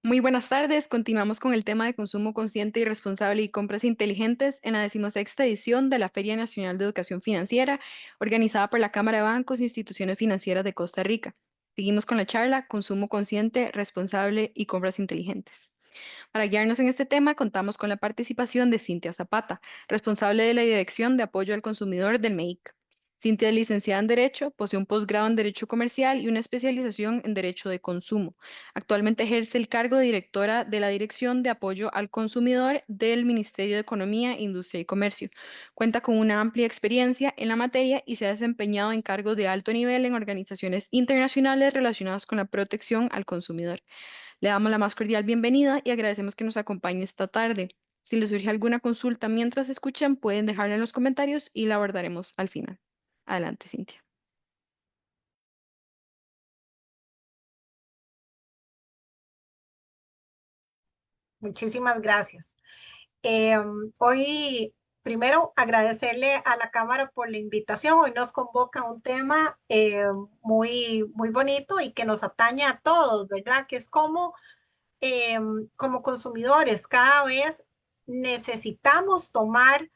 Muy buenas tardes. Continuamos con el tema de consumo consciente y responsable y compras inteligentes en la decimosexta edición de la Feria Nacional de Educación Financiera, organizada por la Cámara de Bancos e Instituciones Financieras de Costa Rica. Seguimos con la charla Consumo consciente, responsable y compras inteligentes. Para guiarnos en este tema, contamos con la participación de Cintia Zapata, responsable de la Dirección de Apoyo al Consumidor del MEIC. Cintia es licenciada en Derecho, posee un posgrado en Derecho Comercial y una especialización en Derecho de Consumo. Actualmente ejerce el cargo de directora de la Dirección de Apoyo al Consumidor del Ministerio de Economía, Industria y Comercio. Cuenta con una amplia experiencia en la materia y se ha desempeñado en cargos de alto nivel en organizaciones internacionales relacionadas con la protección al consumidor. Le damos la más cordial bienvenida y agradecemos que nos acompañe esta tarde. Si les surge alguna consulta mientras escuchan, pueden dejarla en los comentarios y la abordaremos al final. Adelante, Cintia. Muchísimas gracias. Hoy, primero, agradecerle a la Cámara por la invitación. Hoy nos convoca un tema muy bonito y que nos atañe a todos, ¿verdad? Que es como consumidores, cada vez necesitamos tomar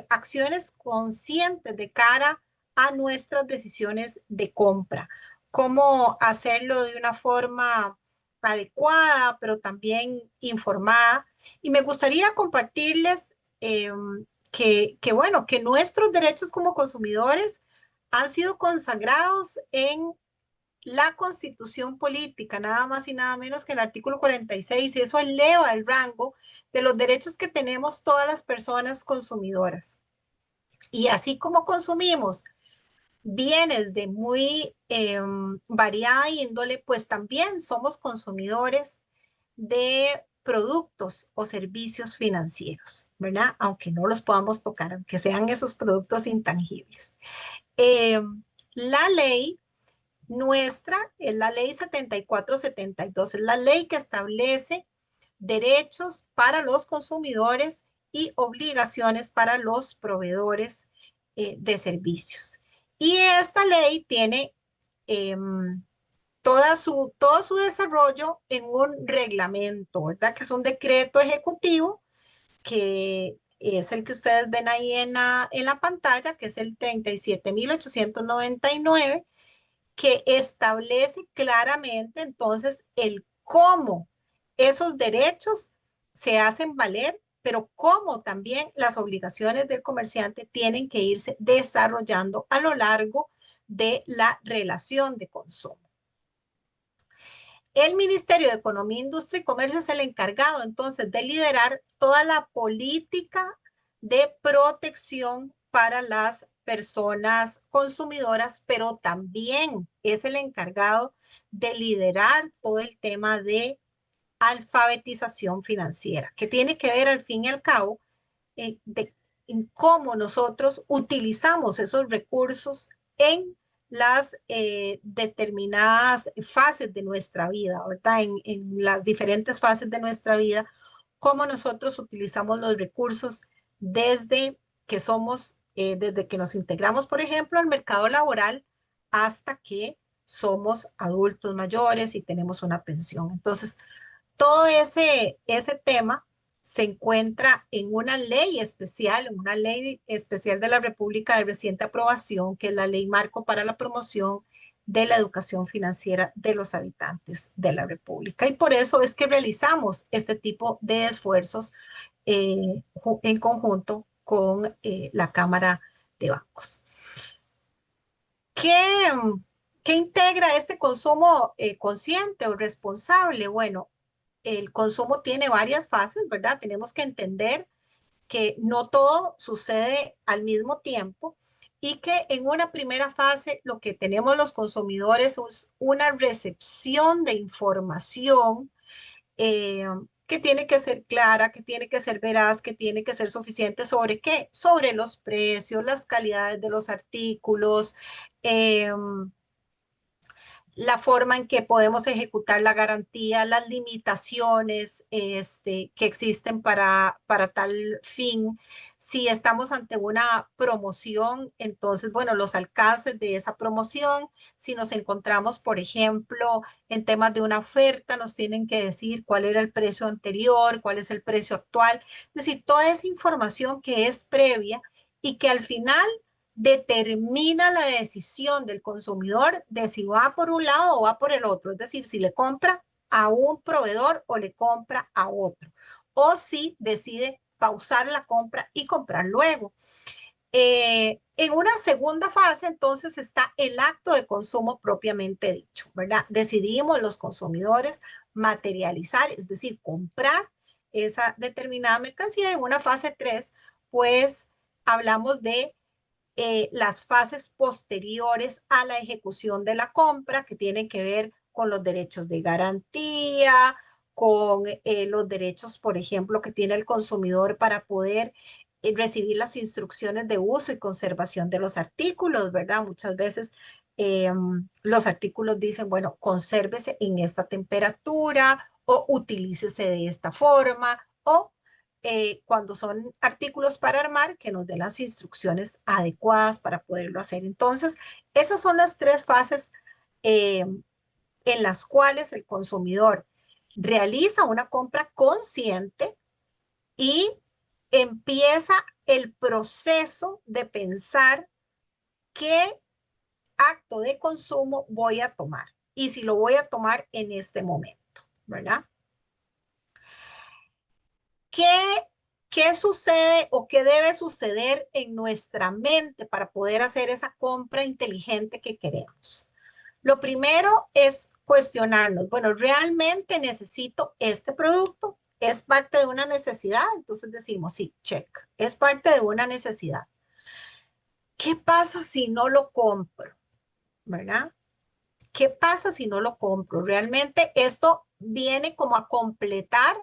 acciones conscientes de cara a nuestras decisiones de compra. Cómo hacerlo de una forma adecuada, pero también informada. Y me gustaría compartirles bueno, que nuestros derechos como consumidores han sido consagrados en la Constitución política, nada más y nada menos que el artículo 46, y eso eleva el rango de los derechos que tenemos todas las personas consumidoras. Y así como consumimos bienes de muy variada índole, pues también somos consumidores de productos o servicios financieros, ¿verdad? Aunque no los podamos tocar, aunque sean esos productos intangibles. Eh, la ley nuestra es la ley 7472, es la ley que establece derechos para los consumidores y obligaciones para los proveedores de servicios. Y esta ley tiene eh, todo su desarrollo en un reglamento, ¿verdad? Que es un decreto ejecutivo que es el que ustedes ven ahí en la pantalla, que es el 37.899, que establece claramente entonces el cómo esos derechos se hacen valer, pero cómo también las obligaciones del comerciante tienen que irse desarrollando a lo largo de la relación de consumo. El Ministerio de Economía, Industria y Comercio es el encargado entonces de liderar toda la política de protección para las personas consumidoras, pero también es el encargado de liderar todo el tema de alfabetización financiera, que tiene que ver al fin y al cabo en cómo nosotros utilizamos esos recursos en las determinadas fases de nuestra vida, ¿verdad? En las diferentes fases de nuestra vida, cómo nosotros utilizamos los recursos desde que desde que nos integramos, por ejemplo, al mercado laboral hasta que somos adultos mayores y tenemos una pensión. Entonces, todo ese tema se encuentra en una ley especial de la República de reciente aprobación, que es la Ley Marco para la Promoción de la Educación Financiera de los Habitantes de la República. Y por eso es que realizamos este tipo de esfuerzos en conjunto con la Cámara de Bancos. ¿Qué, ¿Qué integra este consumo consciente o responsable? Bueno, el consumo tiene varias fases, ¿verdad? Tenemos que entender que no todo sucede al mismo tiempo y que en una primera fase lo que tenemos los consumidores es una recepción de información eh, que tiene que ser clara, que tiene que ser veraz, que tiene que ser suficiente sobre qué, sobre los precios, las calidades de los artículos, eh, la forma en que podemos ejecutar la garantía, las limitaciones que existen para tal fin. Si estamos ante una promoción, entonces, bueno, los alcances de esa promoción. Si nos encontramos, por ejemplo, en temas de una oferta, nos tienen que decir cuál era el precio anterior, cuál es el precio actual. Es decir, toda esa información que es previa y que al final determina la decisión del consumidor de si va por un lado o va por el otro, es decir, si le compra a un proveedor o le compra a otro, o si decide pausar la compra y comprar luego. En una segunda fase, entonces, está el acto de consumo propiamente dicho, ¿verdad? Decidimos los consumidores materializar, es decir, comprar esa determinada mercancía. En una fase 3, pues hablamos de las fases posteriores a la ejecución de la compra, que tienen que ver con los derechos de garantía, con los derechos, por ejemplo, que tiene el consumidor para poder recibir las instrucciones de uso y conservación de los artículos, ¿verdad? Muchas veces los artículos dicen, bueno, consérvese en esta temperatura o utilícese de esta forma o cuando son artículos para armar, que nos den las instrucciones adecuadas para poderlo hacer. Entonces, esas son las tres fases eh, en las cuales el consumidor realiza una compra consciente y empieza el proceso de pensar qué acto de consumo voy a tomar y si lo voy a tomar en este momento, ¿verdad? ¿Qué, qué sucede o qué debe suceder en nuestra mente para poder hacer esa compra inteligente que queremos? Lo primero es cuestionarnos, bueno, ¿realmente necesito este producto? ¿Es parte de una necesidad? Entonces decimos, sí, check, es parte de una necesidad. ¿Qué pasa si no lo compro? ¿Verdad? ¿Qué pasa si no lo compro? Realmente esto viene como a completar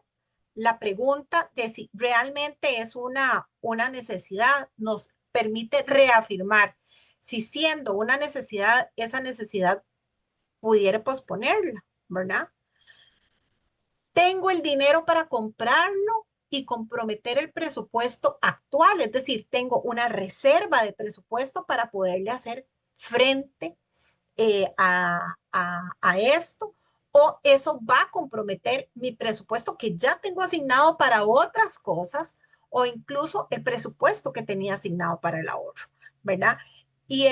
la pregunta de si realmente es una necesidad, nos permite reafirmar si siendo una necesidad, esa necesidad pudiera posponerla, ¿verdad? Tengo el dinero para comprarlo y comprometer el presupuesto actual, es decir, tengo una reserva de presupuesto para poderle hacer frente a esto, o eso va a comprometer mi presupuesto que ya tengo asignado para otras cosas, o incluso el presupuesto que tenía asignado para el ahorro, ¿verdad? Y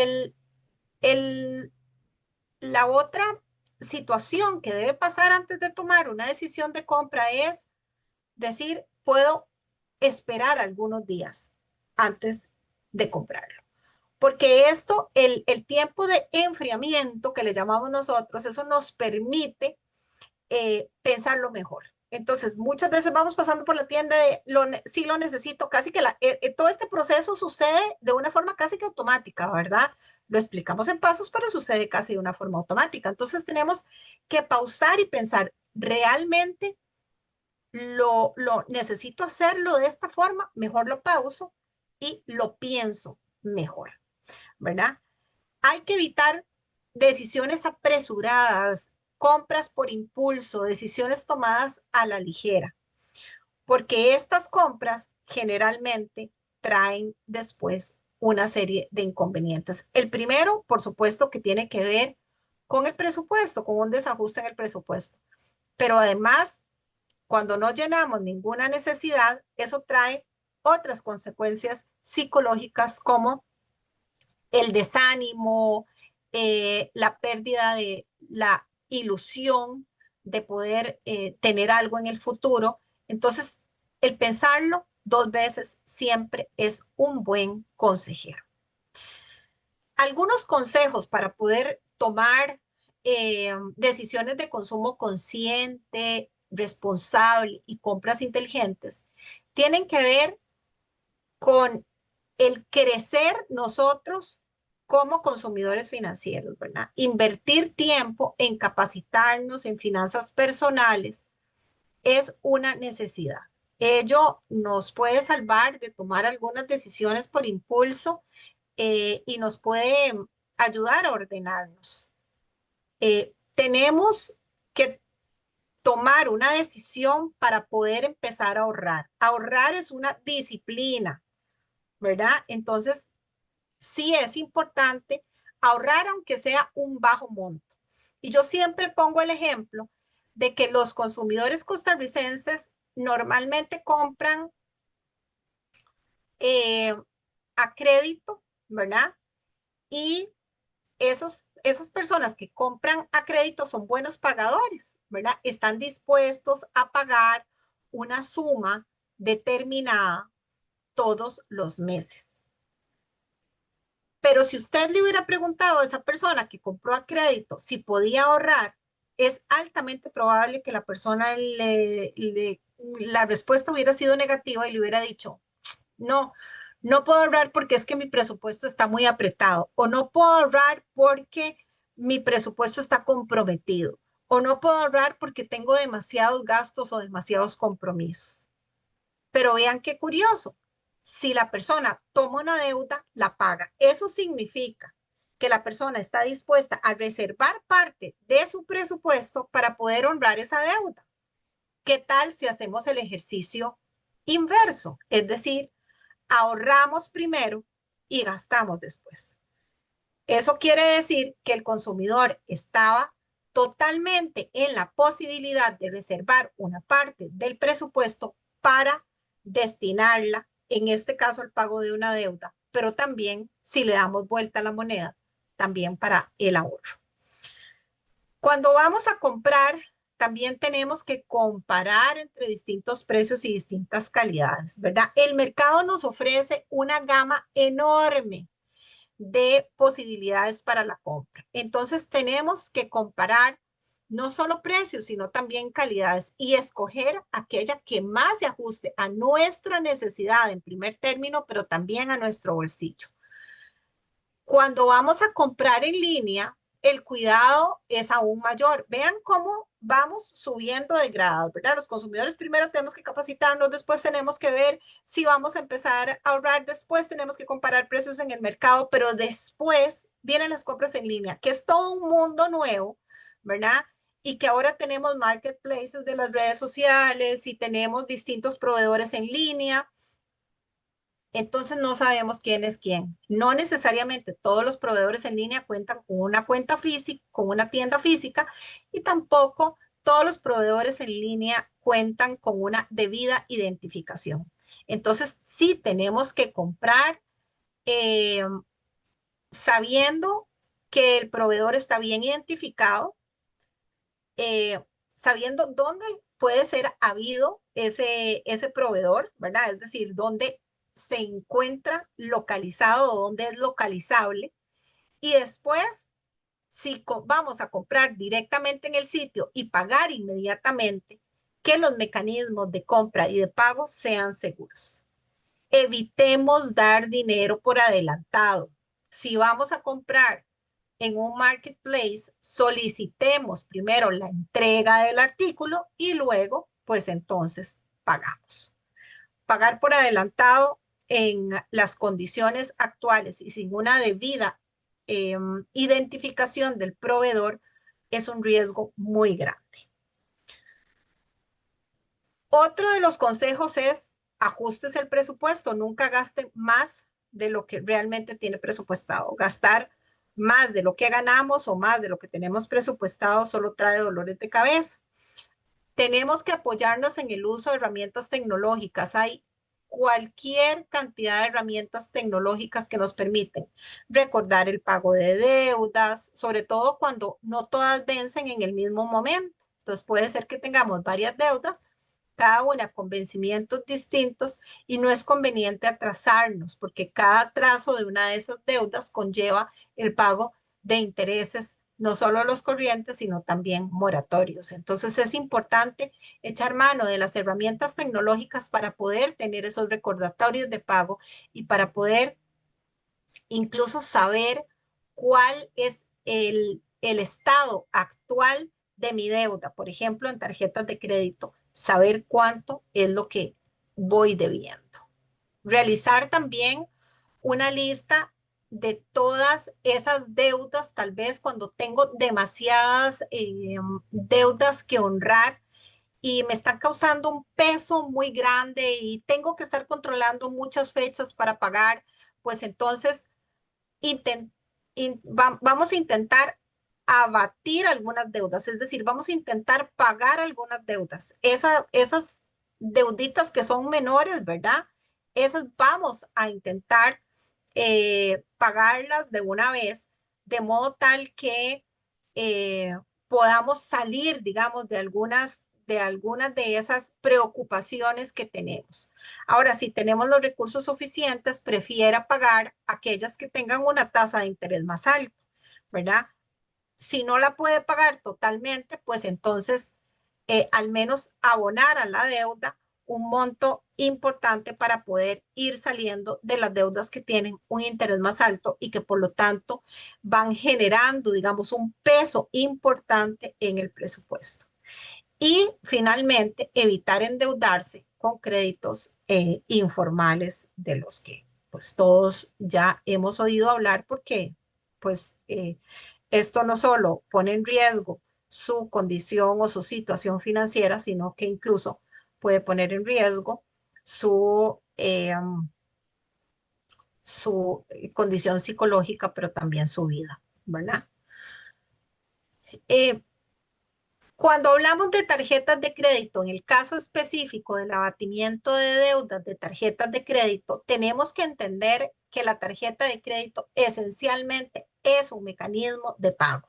el, la otra situación que debe pasar antes de tomar una decisión de compra es decir, puedo esperar algunos días antes de comprarlo. Porque esto, el tiempo de enfriamiento que le llamamos nosotros, eso nos permite pensarlo mejor. Entonces, muchas veces vamos pasando por la tienda de sí lo necesito, casi que todo este proceso sucede de una forma casi que automática, ¿verdad? Lo explicamos en pasos, pero sucede casi de una forma automática. Entonces, tenemos que pausar y pensar, ¿realmente lo necesito hacerlo de esta forma? Mejor lo pauso y lo pienso mejor, ¿verdad? Hay que evitar decisiones apresuradas, compras por impulso, decisiones tomadas a la ligera, porque estas compras generalmente traen después una serie de inconvenientes. El primero, por supuesto, que tiene que ver con el presupuesto, con un desajuste en el presupuesto. Pero además, cuando no llenamos ninguna necesidad, eso trae otras consecuencias psicológicas como el desánimo, la pérdida de la ilusión de poder tener algo en el futuro. Entonces, el pensarlo dos veces siempre es un buen consejero. Algunos consejos para poder tomar decisiones de consumo consciente, responsable y compras inteligentes tienen que ver con el crecer nosotros como consumidores financieros, ¿verdad? Invertir tiempo en capacitarnos en finanzas personales es una necesidad. Ello nos puede salvar de tomar algunas decisiones por impulso y nos puede ayudar a ordenarnos. tenemos que tomar una decisión para poder empezar a ahorrar. Ahorrar es una disciplina, ¿verdad? Entonces, sí es importante ahorrar aunque sea un bajo monto. Y yo siempre pongo el ejemplo de que los consumidores costarricenses normalmente compran eh, a crédito, ¿verdad? Y esas personas que compran a crédito son buenos pagadores, ¿verdad? Están dispuestos a pagar una suma determinada todos los meses. Pero si usted le hubiera preguntado a esa persona que compró a crédito si podía ahorrar, es altamente probable que la persona la respuesta hubiera sido negativa y le hubiera dicho, no, no puedo ahorrar porque es que mi presupuesto está muy apretado, o no puedo ahorrar porque mi presupuesto está comprometido, o no puedo ahorrar porque tengo demasiados gastos o demasiados compromisos. Pero vean qué curioso, si la persona toma una deuda, la paga. Eso significa que la persona está dispuesta a reservar parte de su presupuesto para poder honrar esa deuda. ¿Qué tal si hacemos el ejercicio inverso? Es decir, ahorramos primero y gastamos después. Eso quiere decir que el consumidor estaba totalmente en la posibilidad de reservar una parte del presupuesto para destinarla, en este caso, al pago de una deuda, pero también, si le damos vuelta a la moneda, también para el ahorro. Cuando vamos a comprar, también tenemos que comparar entre distintos precios y distintas calidades, ¿verdad? El mercado nos ofrece una gama enorme de posibilidades para la compra. Entonces tenemos que comparar no solo precios, sino también calidades y escoger aquella que más se ajuste a nuestra necesidad en primer término, pero también a nuestro bolsillo. Cuando vamos a comprar en línea, el cuidado es aún mayor. Vean cómo vamos subiendo de grado, ¿verdad? Los consumidores primero tenemos que capacitarnos, después tenemos que ver si vamos a empezar a ahorrar, después tenemos que comparar precios en el mercado, pero después vienen las compras en línea, que es todo un mundo nuevo, ¿verdad? Y que ahora tenemos marketplaces de las redes sociales y tenemos distintos proveedores en línea. Entonces no sabemos quién es quién. No necesariamente todos los proveedores en línea cuentan con una cuenta física, con una tienda física, y tampoco todos los proveedores en línea cuentan con una debida identificación. Entonces sí tenemos que comprar eh, sabiendo que el proveedor está bien identificado, sabiendo dónde puede ser habido ese proveedor, ¿verdad? Es decir, dónde se encuentra localizado o dónde es localizable. Y después, si vamos a comprar directamente en el sitio y pagar inmediatamente, que los mecanismos de compra y de pago sean seguros. Evitemos dar dinero por adelantado. Si vamos a comprar en un marketplace, solicitemos primero la entrega del artículo y luego, pues entonces, pagamos. Pagar por adelantado en las condiciones actuales y sin una debida identificación del proveedor es un riesgo muy grande. Otro de los consejos es ajustes el presupuesto, nunca gaste más de lo que realmente tiene presupuestado. Gastar más de lo que ganamos o más de lo que tenemos presupuestado solo trae dolores de cabeza. Tenemos que apoyarnos en el uso de herramientas tecnológicas. Hay cualquier cantidad de herramientas tecnológicas que nos permiten recordar el pago de deudas, sobre todo cuando no todas vencen en el mismo momento. Entonces puede ser que tengamos varias deudas, cada una con vencimientos distintos, y no es conveniente atrasarnos porque cada atraso de una de esas deudas conlleva el pago de intereses, no solo los corrientes, sino también moratorios. Entonces es importante echar mano de las herramientas tecnológicas para poder tener esos recordatorios de pago y para poder incluso saber cuál es el estado actual de mi deuda. Por ejemplo, en tarjetas de crédito, saber cuánto es lo que voy debiendo. Realizar también una lista de todas esas deudas, tal vez cuando tengo demasiadas deudas que honrar y me están causando un peso muy grande y tengo que estar controlando muchas fechas para pagar, pues entonces vamos a intentar abatir algunas deudas, es decir, vamos a intentar pagar algunas deudas. Esas deuditas que son menores, ¿verdad? Esas vamos a intentar pagarlas de una vez, de modo tal que podamos salir, digamos, de algunas de esas preocupaciones que tenemos. Ahora, si tenemos los recursos suficientes, prefiera pagar aquellas que tengan una tasa de interés más alta, ¿verdad? Si no la puede pagar totalmente, pues entonces al menos abonar a la deuda un monto importante para poder ir saliendo de las deudas que tienen un interés más alto y que por lo tanto van generando, digamos, un peso importante en el presupuesto. Y finalmente, evitar endeudarse con créditos informales de los que pues todos ya hemos oído hablar porque pues esto no solo pone en riesgo su condición o su situación financiera, sino que incluso puede poner en riesgo su condición psicológica, pero también su vida, ¿verdad? Eh, Cuando hablamos de tarjetas de crédito, en el caso específico del abatimiento de deudas de tarjetas de crédito, tenemos que entender que la tarjeta de crédito esencialmente es un mecanismo de pago.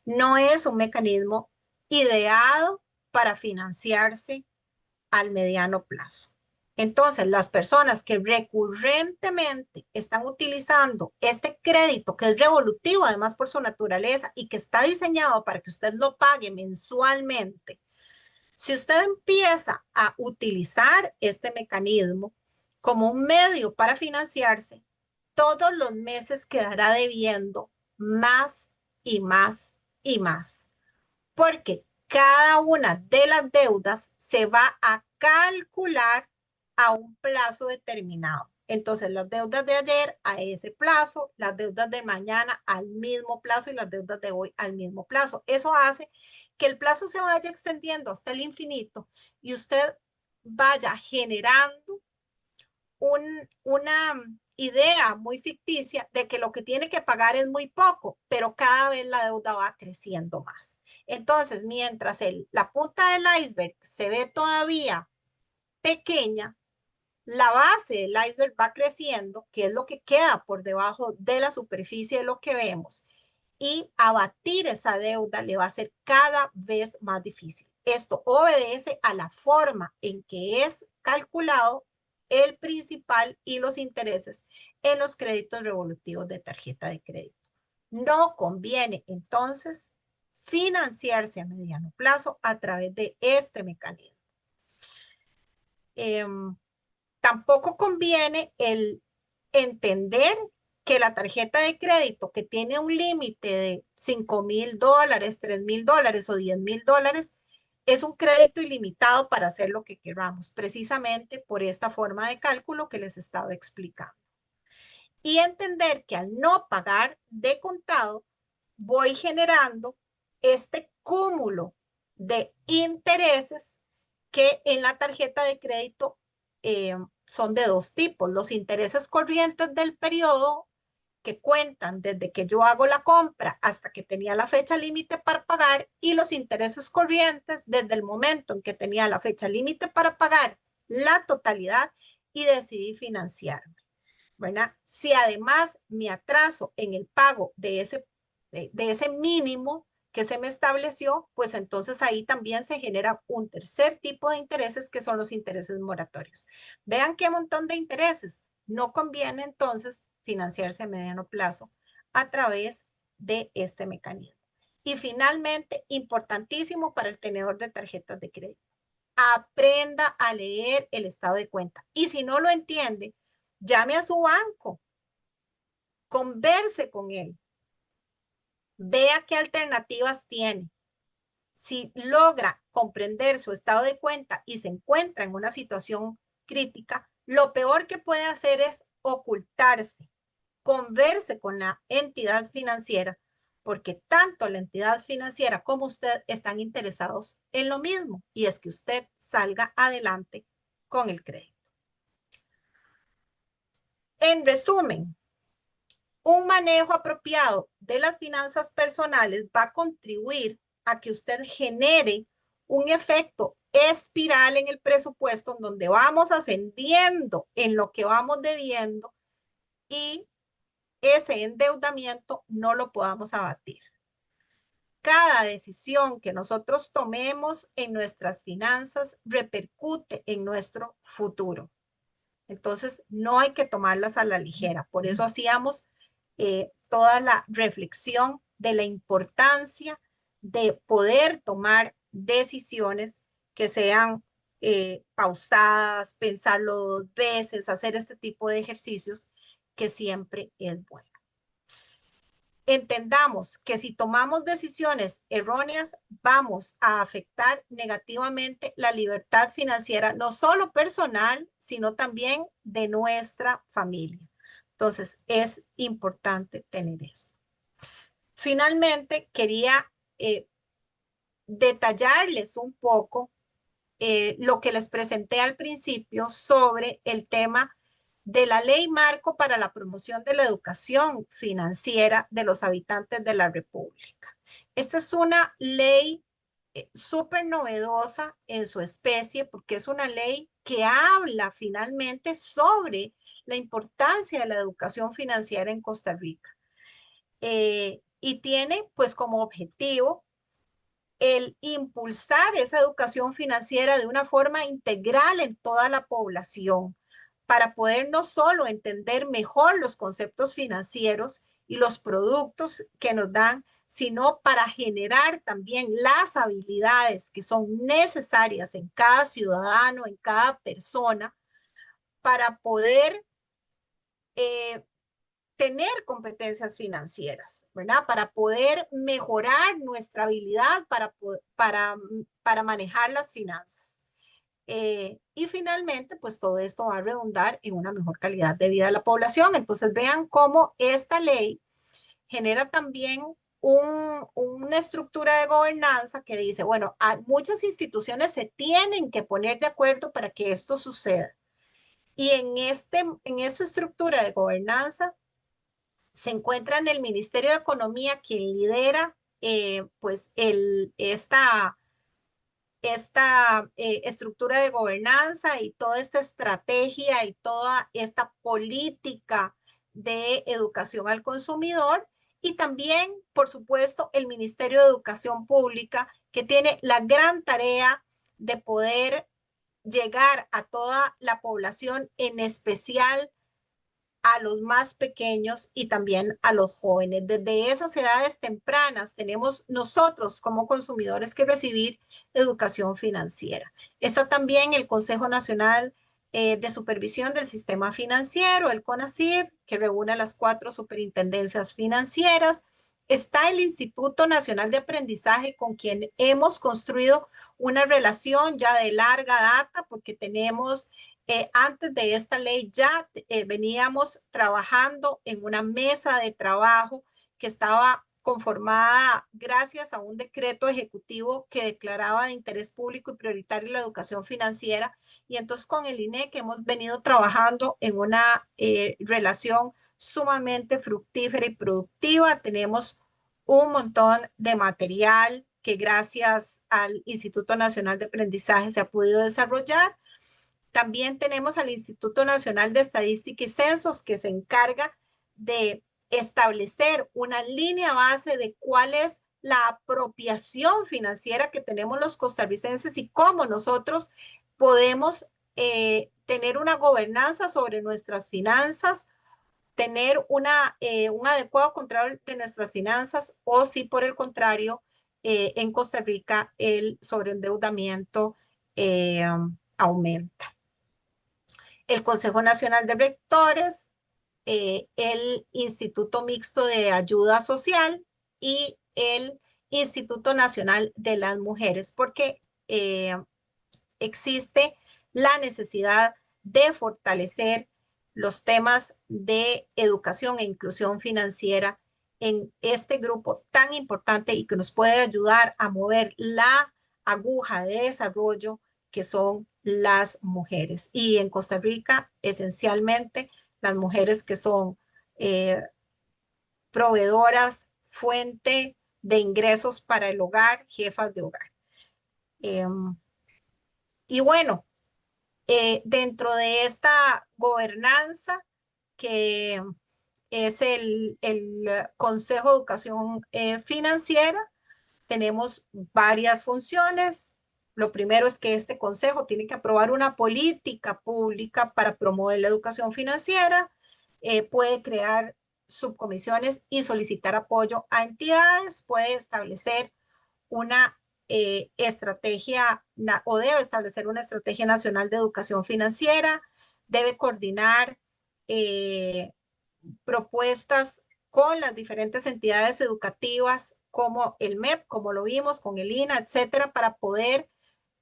No es un mecanismo ideado para financiarse al mediano plazo. Entonces, las personas que recurrentemente están utilizando este crédito, que es revolutivo además por su naturaleza y que está diseñado para que usted lo pague mensualmente, si usted empieza a utilizar este mecanismo como un medio para financiarse, todos los meses quedará debiendo más y más y más, porque cada una de las deudas se va a calcular a un plazo determinado. Entonces, las deudas de ayer a ese plazo, las deudas de mañana al mismo plazo y las deudas de hoy al mismo plazo. Eso hace que el plazo se vaya extendiendo hasta el infinito y usted vaya generando una idea muy ficticia de que lo que tiene que pagar es muy poco, pero cada vez la deuda va creciendo más. Entonces, mientras la punta del iceberg se ve todavía pequeña, la base del iceberg va creciendo, que es lo que queda por debajo de la superficie de lo que vemos, y abatir esa deuda le va a ser cada vez más difícil. Esto obedece a la forma en que es calculado el principal y los intereses en los créditos revolutivos de tarjeta de crédito. No conviene entonces financiarse a mediano plazo a través de este mecanismo. Tampoco conviene el entender que la tarjeta de crédito que tiene un límite de $5,000, $3,000 o $10,000 es un crédito ilimitado para hacer lo que queramos, precisamente por esta forma de cálculo que les estaba explicando. Y entender que al no pagar de contado, voy generando este cúmulo de intereses que en la tarjeta de crédito son de dos tipos. Los intereses corrientes del periodo que cuentan desde que yo hago la compra hasta que tenía la fecha límite para pagar y los intereses corrientes desde el momento en que tenía la fecha límite para pagar la totalidad y decidí financiarme, ¿verdad? Si además me atraso en el pago de ese mínimo que se me estableció, pues entonces ahí también se genera un tercer tipo de intereses que son los intereses moratorios. Vean qué montón de intereses. No conviene entonces financiarse a mediano plazo a través de este mecanismo. Y finalmente, importantísimo para el tenedor de tarjetas de crédito, aprenda a leer el estado de cuenta. Y si no lo entiende, llame a su banco, converse con él, vea qué alternativas tiene. Si logra comprender su estado de cuenta y se encuentra en una situación crítica, lo peor que puede hacer es ocultarse converse con la entidad financiera, porque tanto la entidad financiera como usted están interesados en lo mismo, y es que usted salga adelante con el crédito. En resumen, un manejo apropiado de las finanzas personales va a contribuir a que usted genere un efecto espiral en el presupuesto, en donde vamos ascendiendo en lo que vamos debiendo y ese endeudamiento no lo podamos abatir. Cada decisión que nosotros tomemos en nuestras finanzas repercute en nuestro futuro. Entonces, no hay que tomarlas a la ligera. Por eso hacíamos toda la reflexión de la importancia de poder tomar decisiones que sean pausadas, pensarlo dos veces, hacer este tipo de ejercicios que siempre es bueno. Entendamos que si tomamos decisiones erróneas, vamos a afectar negativamente la libertad financiera, no solo personal, sino también de nuestra familia. Entonces, es importante tener esto. Finalmente, quería detallarles un poco lo que les presenté al principio sobre el tema de la Ley Marco para la Promoción de la Educación Financiera de los Habitantes de la República. Esta es una ley súper novedosa en su especie, porque es una ley que habla finalmente sobre la importancia de la educación financiera en Costa Rica. Y tiene pues como objetivo el impulsar esa educación financiera de una forma integral en toda la población, para poder no solo entender mejor los conceptos financieros y los productos que nos dan, sino para generar también las habilidades que son necesarias en cada ciudadano, en cada persona, para poder tener competencias financieras, ¿verdad? Para poder mejorar nuestra habilidad para manejar las finanzas. Y finalmente, pues todo esto va a redundar en una mejor calidad de vida de la población. Entonces vean cómo esta ley genera también una estructura de gobernanza que dice, bueno, muchas instituciones se tienen que poner de acuerdo para que esto suceda. Y en esta estructura de gobernanza se encuentra en el Ministerio de Economía, quien lidera pues esta estructura de gobernanza y toda esta estrategia y toda esta política de educación al consumidor. Y también, por supuesto, el Ministerio de Educación Pública, que tiene la gran tarea de poder llegar a toda la población, en especial a los más pequeños y también a los jóvenes. Desde esas edades tempranas tenemos nosotros como consumidores que recibir educación financiera. Está también el Consejo Nacional de Supervisión del Sistema Financiero, el CONACYT, que reúne las 4 superintendencias financieras. Está el Instituto Nacional de Aprendizaje, con quien hemos construido una relación ya de larga data, porque tenemos antes de esta ley ya veníamos trabajando en una mesa de trabajo que estaba conformada gracias a un decreto ejecutivo que declaraba de interés público y prioritario la educación financiera. Y entonces con el INEC hemos venido trabajando en una relación sumamente fructífera y productiva. Tenemos un montón de material que gracias al Instituto Nacional de Aprendizaje se ha podido desarrollar. También tenemos al Instituto Nacional de Estadística y Censos, que se encarga de establecer una línea base de cuál es la apropiación financiera que tenemos los costarricenses y cómo nosotros podemos tener una gobernanza sobre nuestras finanzas, tener un adecuado control de nuestras finanzas, o si por el contrario, en Costa Rica el sobreendeudamiento aumenta. El Consejo Nacional de Rectores, el Instituto Mixto de Ayuda Social y el Instituto Nacional de las Mujeres, porque existe la necesidad de fortalecer los temas de educación e inclusión financiera en este grupo tan importante y que nos puede ayudar a mover la aguja de desarrollo que son las mujeres. Y en Costa Rica, esencialmente, las mujeres que son eh, proveedoras, fuente de ingresos para el hogar, jefas de hogar. Eh, y bueno, dentro de esta gobernanza que es el Consejo de Educación Financiera, tenemos varias funciones. Lo primero es que este consejo tiene que aprobar una política pública para promover la educación financiera, puede crear subcomisiones y solicitar apoyo a entidades, puede establecer una estrategia o debe establecer una estrategia nacional de educación financiera, debe coordinar eh, propuestas con las diferentes entidades educativas como el MEP, como lo vimos, con el INA, etcétera, para poder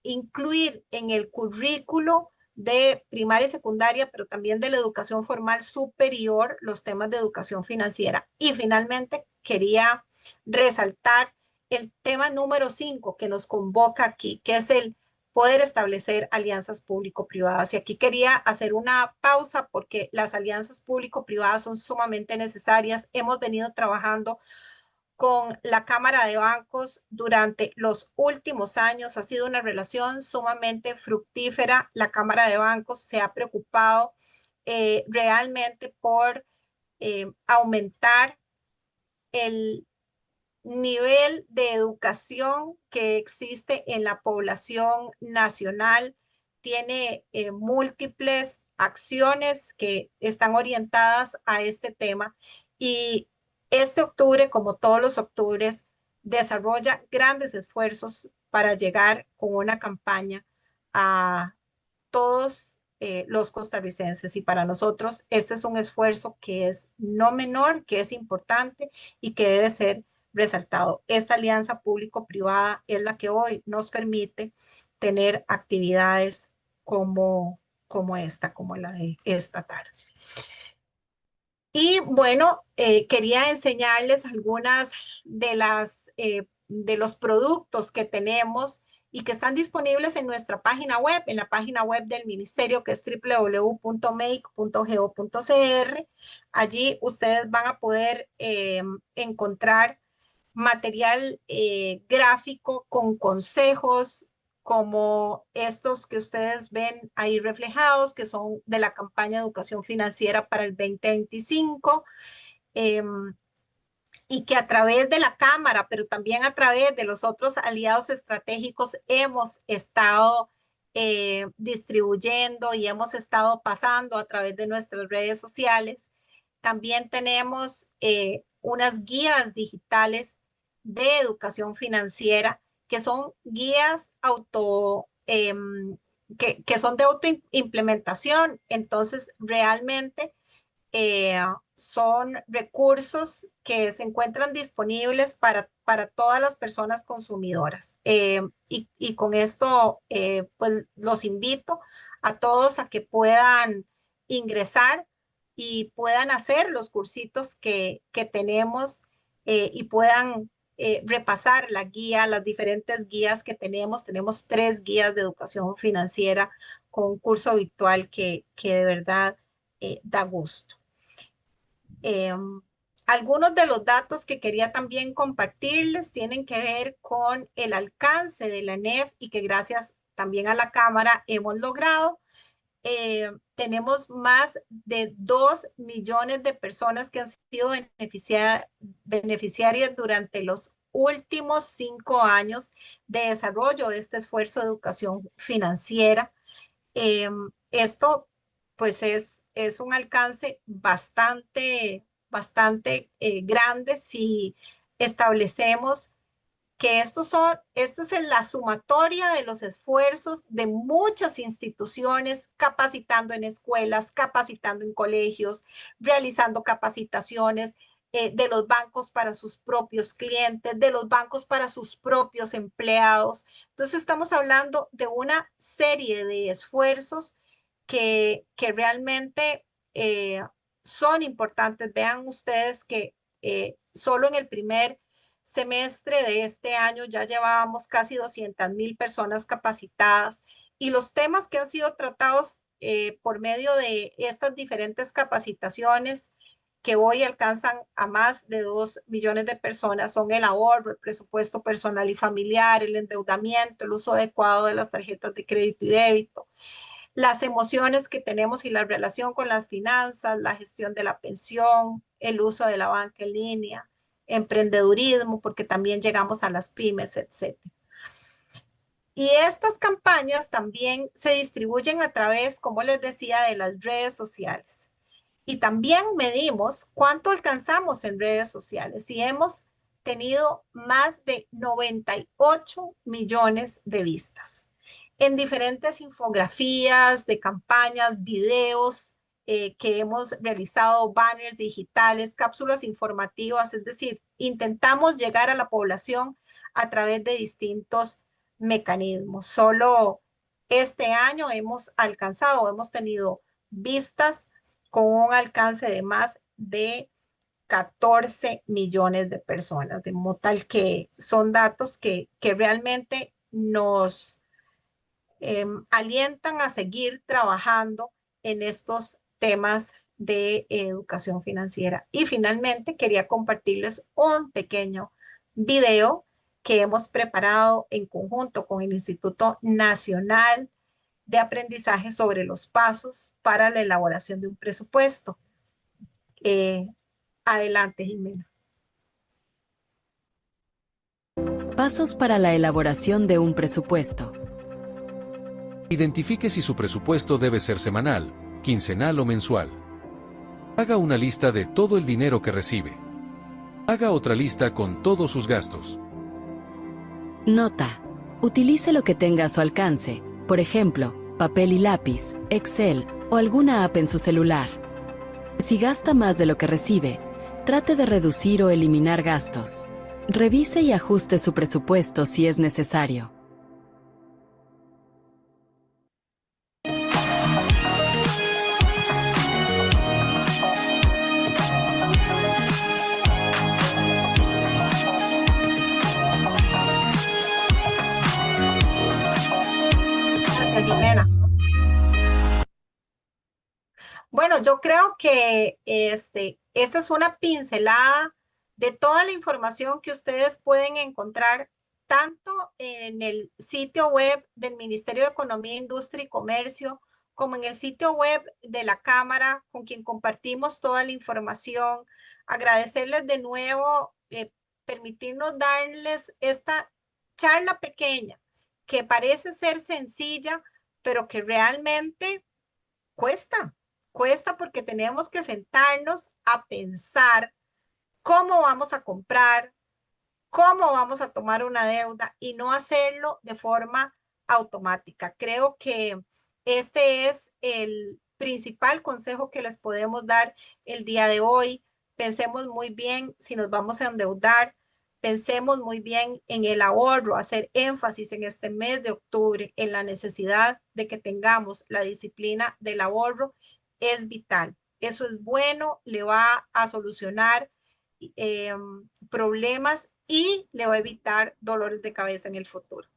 incluir en el currículo de primaria y secundaria, pero también de la educación formal superior, los temas de educación financiera. Y finalmente, quería resaltar el tema número 5 que nos convoca aquí, que es el poder establecer alianzas público-privadas. Y aquí quería hacer una pausa porque las alianzas público-privadas son sumamente necesarias. Hemos venido trabajando con la Cámara de Bancos durante los últimos años. Ha sido una relación sumamente fructífera. La Cámara de Bancos se ha preocupado realmente por aumentar el nivel de educación que existe en la población nacional. Tiene múltiples acciones que están orientadas a este tema y este octubre, como todos los octubres, desarrolla grandes esfuerzos para llegar con una campaña a todos los costarricenses. Y para nosotros este es un esfuerzo que es no menor, que es importante y que debe ser resaltado. Esta alianza público-privada es la que hoy nos permite tener actividades como esta, como la de esta tarde. Y bueno, quería enseñarles algunas de los productos que tenemos y que están disponibles en nuestra página web, en la página web del ministerio, que es www.make.go.cr. Allí ustedes van a poder encontrar material gráfico con consejos como estos que ustedes ven ahí reflejados, que son de la campaña de educación financiera para el 2025. Eh, y que a través de la Cámara, pero también a través de los otros aliados estratégicos, hemos estado distribuyendo y hemos estado pasando a través de nuestras redes sociales. También tenemos unas guías digitales de educación financiera, que son guías que son de autoimplementación. Entonces, realmente son recursos que se encuentran disponibles para todas las personas consumidoras. Y con esto, pues los invito a todos a que puedan ingresar y puedan hacer los cursitos que tenemos y puedan repasar la guía, las diferentes guías que tenemos. Tenemos 3 guías de educación financiera con un curso virtual que de verdad da gusto. Eh, algunos de los datos que quería también compartirles tienen que ver con el alcance de la NEF y que gracias también a la Cámara hemos logrado. Tenemos más de 2 millones de personas que han sido beneficiarias durante los últimos 5 años de desarrollo de este esfuerzo de educación financiera. Eh, Esto pues es un alcance bastante grande si establecemos que esto es en la sumatoria de los esfuerzos de muchas instituciones, capacitando en escuelas, capacitando en colegios, realizando capacitaciones de los bancos para sus propios clientes, de los bancos para sus propios empleados. Entonces estamos hablando de una serie de esfuerzos que realmente son importantes. Vean ustedes que solo en el primer semestre de este año ya llevábamos casi 200,000 personas capacitadas y los temas que han sido tratados por medio de estas diferentes capacitaciones que hoy alcanzan a más de 2 millones de personas son el ahorro, el presupuesto personal y familiar, el endeudamiento, el uso adecuado de las tarjetas de crédito y débito, las emociones que tenemos y la relación con las finanzas, la gestión de la pensión, el uso de la banca en línea, emprendedurismo, porque también llegamos a las pymes, etc. Y estas campañas también se distribuyen a través, como les decía, de las redes sociales. Y también medimos cuánto alcanzamos en redes sociales y hemos tenido más de 98 millones de vistas en diferentes infografías de campañas, videos que hemos realizado, banners digitales, cápsulas informativas, es decir, intentamos llegar a la población a través de distintos mecanismos. Solo este año hemos alcanzado, hemos tenido vistas con un alcance de más de 14 millones de personas, de modo tal que son datos que realmente nos alientan a seguir trabajando en estos temas de educación financiera. Y finalmente quería compartirles un pequeño video que hemos preparado en conjunto con el Instituto Nacional de Aprendizaje sobre los pasos para la elaboración de un presupuesto. Eh, Adelante, Jimena. Pasos para la elaboración de un presupuesto. Identifique si su presupuesto debe ser semanal, quincenal o mensual. Haga una lista de todo el dinero que recibe. Haga otra lista con todos sus gastos. Nota. Utilice lo que tenga a su alcance, por ejemplo, papel y lápiz, Excel o alguna app en su celular. Si gasta más de lo que recibe, trate de reducir o eliminar gastos. Revise y ajuste su presupuesto si es necesario. Gracias, Jimena. Bueno, yo creo que esta es una pincelada de toda la información que ustedes pueden encontrar tanto en el sitio web del Ministerio de Economía, Industria y Comercio, como en el sitio web de la Cámara, con quien compartimos toda la información. Agradecerles de nuevo, permitirnos darles esta charla pequeña, que parece ser sencilla, pero que realmente cuesta. Cuesta porque tenemos que sentarnos a pensar cómo vamos a comprar, cómo vamos a tomar una deuda y no hacerlo de forma automática. Creo que este es el principal consejo que les podemos dar el día de hoy. Pensemos muy bien si nos vamos a endeudar. Pensemos muy bien en el ahorro, hacer énfasis en este mes de octubre en la necesidad de que tengamos la disciplina del ahorro. Es vital. Eso es bueno, le va a solucionar eh, problemas y le va a evitar dolores de cabeza en el futuro.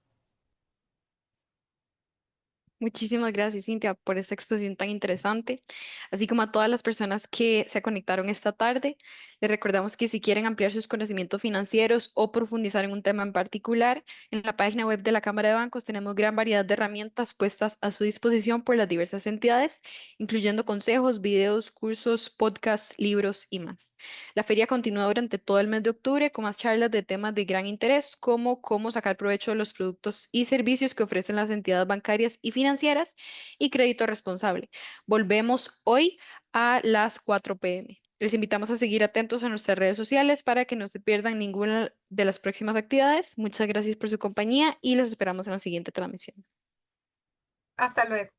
Muchísimas gracias, Cintia, por esta exposición tan interesante, así como a todas las personas que se conectaron esta tarde. Les recordamos que si quieren ampliar sus conocimientos financieros o profundizar en un tema en particular, en la página web de la Cámara de Bancos tenemos gran variedad de herramientas puestas a su disposición por las diversas entidades, incluyendo consejos, videos, cursos, podcasts, libros y más. La feria continúa durante todo el mes de octubre con más charlas de temas de gran interés, como cómo sacar provecho de los productos y servicios que ofrecen las entidades bancarias y financieras y crédito responsable. Volvemos hoy a las 4 p.m. Les invitamos a seguir atentos a nuestras redes sociales para que no se pierdan ninguna de las próximas actividades. Muchas gracias por su compañía y los esperamos en la siguiente transmisión. Hasta luego.